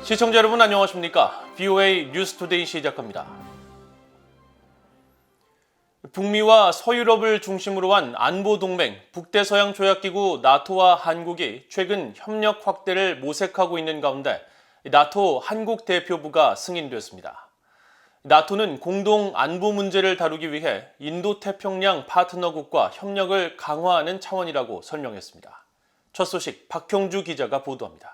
시청자 여러분 안녕하십니까? VOA 뉴스투데이 시작합니다. 북미와 서유럽을 중심으로 한 안보동맹 북대서양조약기구 나토와 한국이 최근 협력 확대를 모색하고 있는 가운데 나토 한국 대표부가 승인됐습니다. 나토는 공동 안보 문제를 다루기 위해 인도태평양 파트너국과 협력을 강화하는 차원이라고 설명했습니다. 첫 소식 박형주 기자가 보도합니다.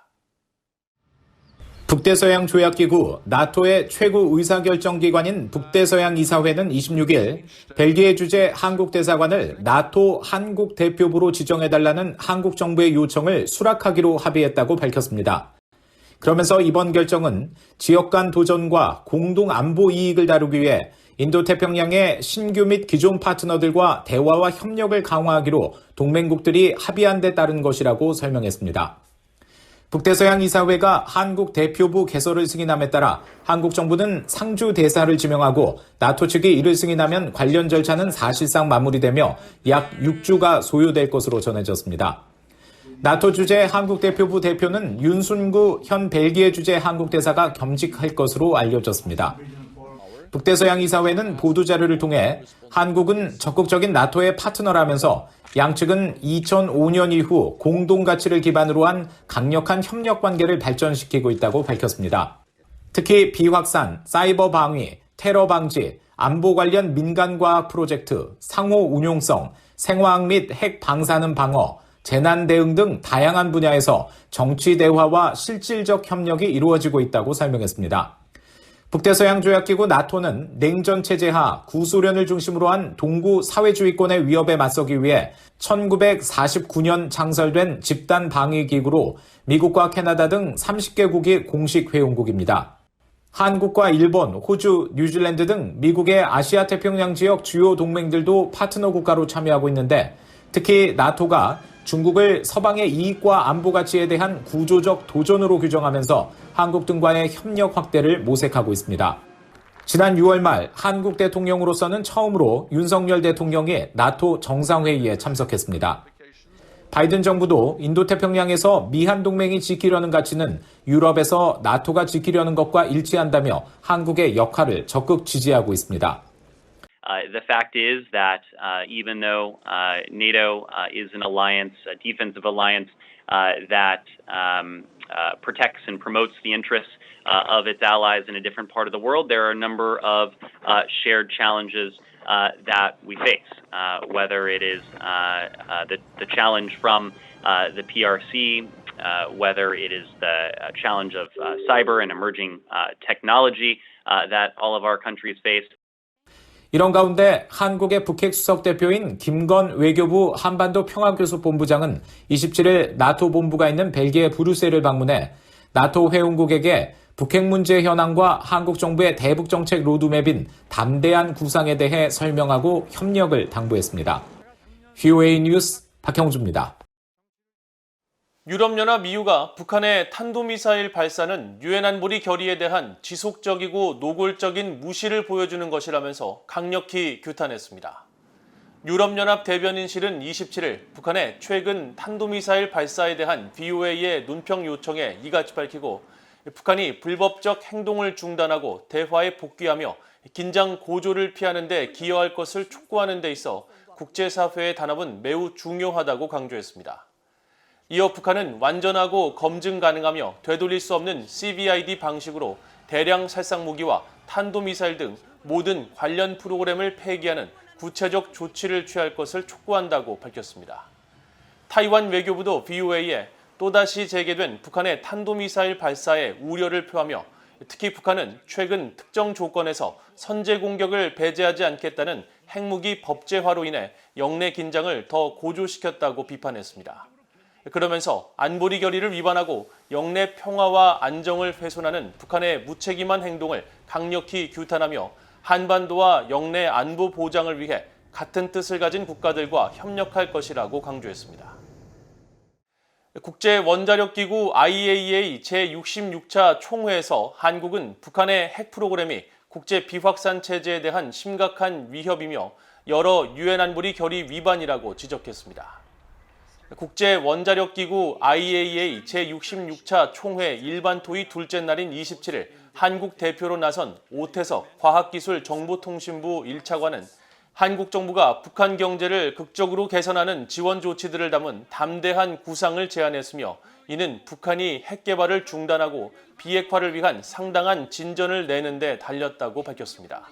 북대서양 조약기구 나토의 최고 의사결정기관인 북대서양 이사회는 26일 벨기에 주재 한국 대사관을 나토 한국 대표부로 지정해달라는 한국 정부의 요청을 수락하기로 합의했다고 밝혔습니다. 그러면서 이번 결정은 지역 간 도전과 공동 안보 이익을 다루기 위해 인도태평양의 신규 및 기존 파트너들과 대화와 협력을 강화하기로 동맹국들이 합의한 데 따른 것이라고 설명했습니다. 북대서양 이사회가 한국 대표부 개설을 승인함에 따라 한국 정부는 상주 대사를 지명하고 나토 측이 이를 승인하면 관련 절차는 사실상 마무리되며 약 6주가 소요될 것으로 전해졌습니다. 나토 주재 한국 대표부 대표는 윤순구 현 벨기에 주재 한국 대사가 겸직할 것으로 알려졌습니다. 북대서양 이사회는 보도자료를 통해 한국은 적극적인 나토의 파트너라면서 양측은 2005년 이후 공동가치를 기반으로 한 강력한 협력 관계를 발전시키고 있다고 밝혔습니다. 특히 비확산, 사이버 방위, 테러 방지, 안보 관련 민간과학 프로젝트, 상호 운용성, 생화학 및 핵 방사능 방어, 재난 대응 등 다양한 분야에서 정치 대화와 실질적 협력이 이루어지고 있다고 설명했습니다. 북대서양 조약기구 나토는 냉전 체제하 구소련을 중심으로 한 동구 사회주의권의 위협에 맞서기 위해 1949년 창설된 집단 방위기구로 미국과 캐나다 등 30개국이 공식 회원국입니다. 한국과 일본, 호주, 뉴질랜드 등 미국의 아시아 태평양 지역 주요 동맹들도 파트너 국가로 참여하고 있는데 특히 나토가 중국을 서방의 이익과 안보 가치에 대한 구조적 도전으로 규정하면서 한국 등과의 협력 확대를 모색하고 있습니다. 지난 6월 말 한국 대통령으로서는 처음으로 윤석열 대통령이 나토 정상회의에 참석했습니다. 바이든 정부도 인도태평양에서 미한 동맹이 지키려는 가치는 유럽에서 나토가 지키려는 것과 일치한다며 한국의 역할을 적극 지지하고 있습니다. The fact is that even though NATO is an alliance, a defensive alliance that protects and promotes the interests of its allies in a different part of the world, there are a number of shared challenges that we face, whether it is the challenge from the PRC, whether it is the challenge of cyber and emerging technology that all of our countries face. 이런 가운데 한국의 북핵 수석 대표인 김건 외교부 한반도 평화교섭본부장은 27일 나토 본부가 있는 벨기에 브뤼셀을 방문해 나토 회원국에게 북핵 문제 현황과 한국 정부의 대북 정책 로드맵인 담대한 구상에 대해 설명하고 협력을 당부했습니다. VOA 뉴스 박형주입니다. 유럽연합 EU가 북한의 탄도미사일 발사는 유엔 안보리 결의에 대한 지속적이고 노골적인 무시를 보여주는 것이라면서 강력히 규탄했습니다. 유럽연합 대변인실은 27일 북한의 최근 탄도미사일 발사에 대한 VOA의 논평 요청에 이같이 밝히고 북한이 불법적 행동을 중단하고 대화에 복귀하며 긴장 고조를 피하는 데 기여할 것을 촉구하는 데 있어 국제사회의 단합은 매우 중요하다고 강조했습니다. 이어 북한은 완전하고 검증 가능하며 되돌릴 수 없는 CVID 방식으로 대량 살상 무기와 탄도미사일 등 모든 관련 프로그램을 폐기하는 구체적 조치를 취할 것을 촉구한다고 밝혔습니다. 타이완 외교부도 VOA에 또다시 재개된 북한의 탄도미사일 발사에 우려를 표하며 특히 북한은 최근 특정 조건에서 선제 공격을 배제하지 않겠다는 핵무기 법제화로 인해 영내 긴장을 더 고조시켰다고 비판했습니다. 그러면서 안보리 결의를 위반하고 영내 평화와 안정을 훼손하는 북한의 무책임한 행동을 강력히 규탄하며 한반도와 영내 안보 보장을 위해 같은 뜻을 가진 국가들과 협력할 것이라고 강조했습니다. 국제원자력기구 IAEA 제66차 총회에서 한국은 북한의 핵 프로그램이 국제 비확산 체제에 대한 심각한 위협이며 여러 유엔 안보리 결의 위반이라고 지적했습니다. 국제원자력기구 IAEA 제66차 총회 일반 토의 둘째 날인 27일 한국 대표로 나선 오태석 과학기술정보통신부 1차관은 한국 정부가 북한 경제를 극적으로 개선하는 지원 조치들을 담은 담대한 구상을 제안했으며 이는 북한이 핵 개발을 중단하고 비핵화를 위한 상당한 진전을 내는 데 달렸다고 밝혔습니다.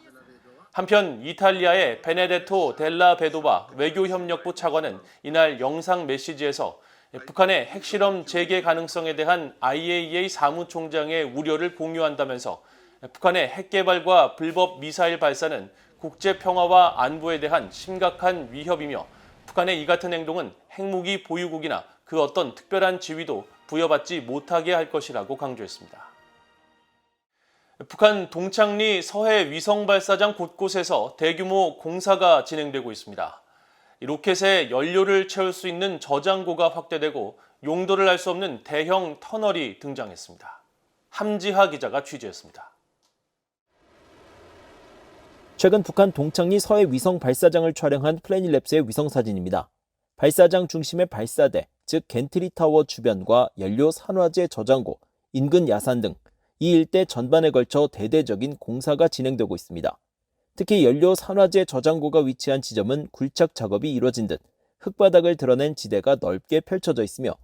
한편 이탈리아의 베네데토 델라 베도바 외교협력부 차관은 이날 영상 메시지에서 북한의 핵실험 재개 가능성에 대한 IAEA 사무총장의 우려를 공유한다면서 북한의 핵 개발과 불법 미사일 발사는 국제 평화와 안보에 대한 심각한 위협이며 북한의 이 같은 행동은 핵무기 보유국이나 그 어떤 특별한 지위도 부여받지 못하게 할 것이라고 강조했습니다. 북한 동창리 서해 위성 발사장 곳곳에서 대규모 공사가 진행되고 있습니다. 로켓에 연료를 채울 수 있는 저장고가 확대되고 용도를 알 수 없는 대형 터널이 등장했습니다. 함지하 기자가 취재했습니다. 최근 북한 동창리 서해 위성 발사장을 촬영한 플래닛랩스의 위성 사진입니다. 발사장 중심의 발사대, 즉 겐트리 타워 주변과 연료 산화제 저장고, 인근 야산 등 이 일대 전반에 걸쳐 대대적인 공사가 진행되고 있습니다. 특히 연료 산화제 저장고가 위치한 지점은 굴착 작업이 이뤄진 듯 흙바닥을 드러낸 지대가 넓게 펼쳐져 있으며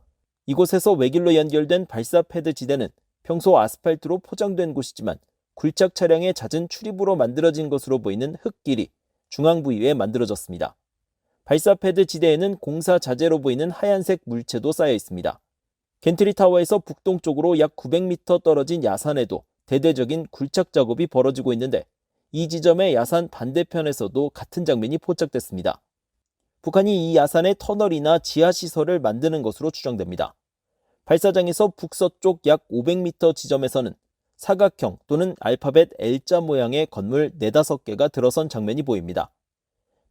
이곳에서 외길로 연결된 발사 패드 지대는 평소 아스팔트로 포장된 곳이지만 굴착 차량의 잦은 출입으로 만들어진 것으로 보이는 흙길이 중앙 부위에 만들어졌습니다. 발사 패드 지대에는 공사 자재로 보이는 하얀색 물체도 쌓여 있습니다. 겐트리 타워에서 북동쪽으로 약 900m 떨어진 야산에도 대대적인 굴착 작업이 벌어지고 있는데 이 지점의 야산 반대편에서도 같은 장면이 포착됐습니다. 북한이 이 야산에 터널이나 지하시설을 만드는 것으로 추정됩니다. 발사장에서 북서쪽 약 500m 지점에서는 사각형 또는 알파벳 L자 모양의 건물 4-5개가 들어선 장면이 보입니다.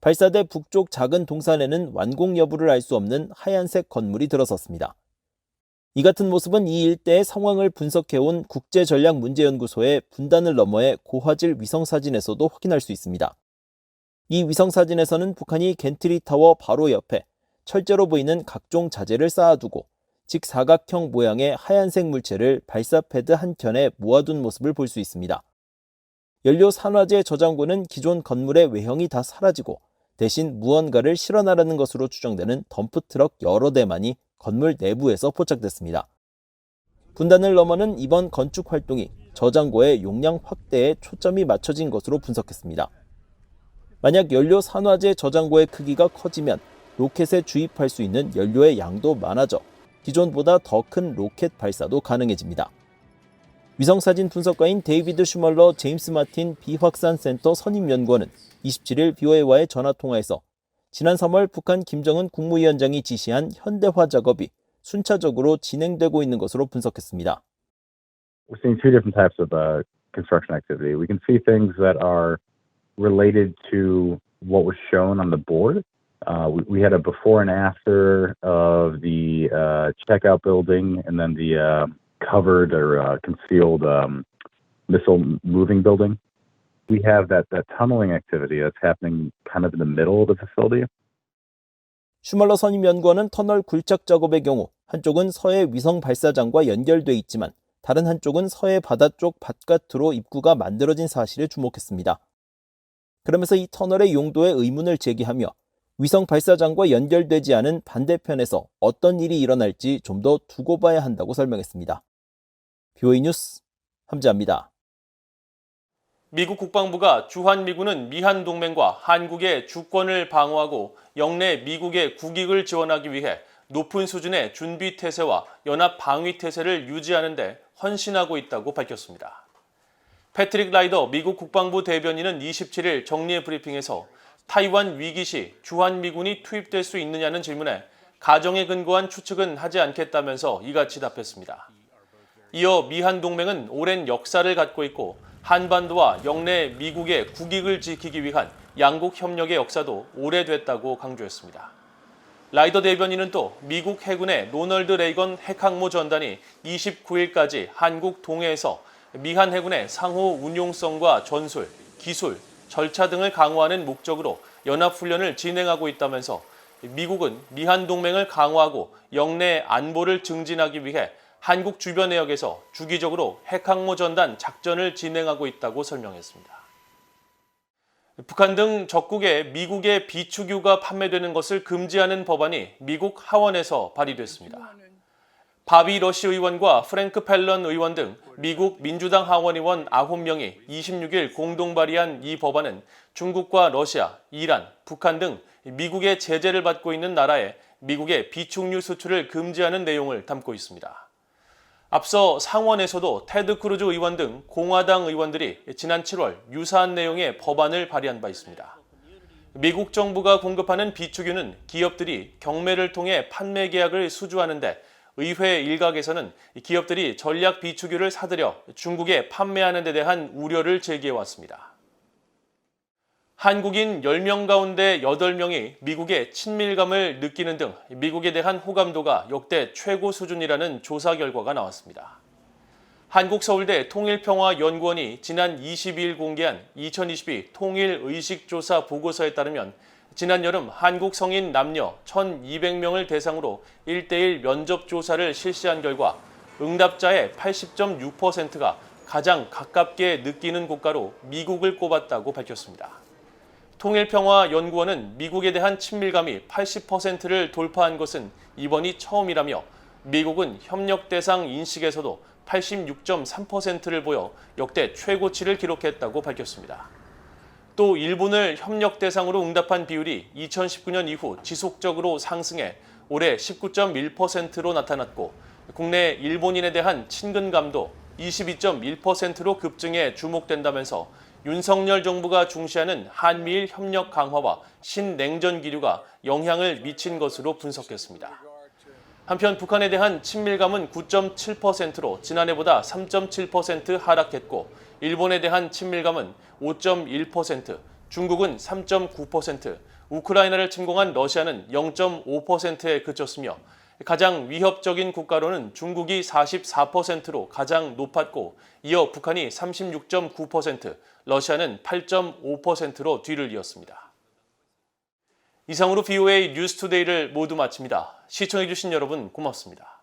발사대 북쪽 작은 동산에는 완공 여부를 알 수 없는 하얀색 건물이 들어섰습니다. 이 같은 모습은 이 일대의 상황을 분석해온 국제전략문제연구소의 분단을 너머의 고화질 위성사진에서도 확인할 수 있습니다. 이 위성사진에서는 북한이 겐트리 타워 바로 옆에 철제로 보이는 각종 자재를 쌓아두고 직사각형 모양의 하얀색 물체를 발사 패드 한켠에 모아둔 모습을 볼 수 있습니다. 연료 산화제 저장고는 기존 건물의 외형이 다 사라지고 대신 무언가를 실어나르는 것으로 추정되는 덤프트럭 여러 대만이 건물 내부에서 포착됐습니다. 분단을 넘어는 이번 건축 활동이 저장고의 용량 확대에 초점이 맞춰진 것으로 분석했습니다. 만약 연료 산화제 저장고의 크기가 커지면 로켓에 주입할 수 있는 연료의 양도 많아져 기존보다 더 큰 로켓 발사도 가능해집니다. 위성사진 분석가인 데이비드 슈멀러 제임스 마틴 비확산센터 선임연구원은 27일 BOA와의 전화통화에서 지난 3월 북한 김정은 국무위원장이 지시한 현대화 작업이 순차적으로 진행되고 있는 것으로 분석했습니다. We're seeing two different types of construction activity. We can see things that are related to what was shown on the board. We had a before and after of the checkout building and then the covered or concealed missile moving building. We have that tunneling activity that's happening kind of in the middle of the facility. 슈멀러 선임연구원은 터널 굴착 작업의 경우 한쪽은 서해 위성 발사장과 연결돼 있지만 다른 한쪽은 서해 바다 쪽 바깥으로 입구가 만들어진 사실에 주목했습니다. 그러면서 이 터널의 용도에 의문을 제기하며 위성 발사장과 연결되지 않은 반대편에서 어떤 일이 일어날지 좀 더 두고 봐야 한다고 설명했습니다. BOA 뉴스 함지아입니다. 미국 국방부가 주한미군은 미한동맹과 한국의 주권을 방어하고 영내 미국의 국익을 지원하기 위해 높은 수준의 준비태세와 연합방위태세를 유지하는 데 헌신하고 있다고 밝혔습니다. 패트릭 라이더 미국 국방부 대변인은 27일 정례 브리핑에서 타이완 위기 시 주한미군이 투입될 수 있느냐는 질문에 가정에 근거한 추측은 하지 않겠다면서 이같이 답했습니다. 이어 미한동맹은 오랜 역사를 갖고 있고 한반도와 영내 미국의 국익을 지키기 위한 양국 협력의 역사도 오래됐다고 강조했습니다. 라이더 대변인은 또 미국 해군의 로널드 레이건 핵항모 전단이 29일까지 한국 동해에서 미한 해군의 상호 운용성과 전술, 기술, 절차 등을 강화하는 목적으로 연합훈련을 진행하고 있다면서 미국은 미한 동맹을 강화하고 영내 안보를 증진하기 위해 한국 주변 해역에서 주기적으로 핵항모 전단 작전을 진행하고 있다고 설명했습니다. 북한 등 적국에 미국의 비축유가 판매되는 것을 금지하는 법안이 미국 하원에서 발의됐습니다. 바비 러시 의원과 프랭크 펠런 의원 등 미국 민주당 하원 의원 9명이 26일 공동 발의한 이 법안은 중국과 러시아, 이란, 북한 등 미국의 제재를 받고 있는 나라에 미국의 비축유 수출을 금지하는 내용을 담고 있습니다. 앞서 상원에서도 테드 크루즈 의원 등 공화당 의원들이 지난 7월 유사한 내용의 법안을 발의한 바 있습니다. 미국 정부가 공급하는 비축유는 기업들이 경매를 통해 판매 계약을 수주하는데 의회 일각에서는 기업들이 전략 비축유를 사들여 중국에 판매하는 데 대한 우려를 제기해왔습니다. 한국인 10명 가운데 8명이 미국의 친밀감을 느끼는 등 미국에 대한 호감도가 역대 최고 수준이라는 조사 결과가 나왔습니다. 한국서울대 통일평화연구원이 지난 22일 공개한 2022 통일의식조사 보고서에 따르면 지난 여름 한국 성인 남녀 1,200명을 대상으로 1:1 면접 조사를 실시한 결과 응답자의 80.6%가 가장 가깝게 느끼는 국가로 미국을 꼽았다고 밝혔습니다. 통일평화연구원은 미국에 대한 친밀감이 80%를 돌파한 것은 이번이 처음이라며 미국은 협력 대상 인식에서도 86.3%를 보여 역대 최고치를 기록했다고 밝혔습니다. 또 일본을 협력 대상으로 응답한 비율이 2019년 이후 지속적으로 상승해 올해 19.1%로 나타났고 국내 일본인에 대한 친근감도 22.1%로 급증해 주목된다면서 윤석열 정부가 중시하는 한미일 협력 강화와 신냉전 기류가 영향을 미친 것으로 분석했습니다. 한편 북한에 대한 친밀감은 9.7%로 지난해보다 3.7% 하락했고 일본에 대한 친밀감은 5.1%, 중국은 3.9%, 우크라이나를 침공한 러시아는 0.5%에 그쳤으며 가장 위협적인 국가로는 중국이 44%로 가장 높았고 이어 북한이 36.9%, 러시아는 8.5%로 뒤를 이었습니다. 이상으로 VOA 뉴스투데이를 모두 마칩니다. 시청해주신 여러분 고맙습니다.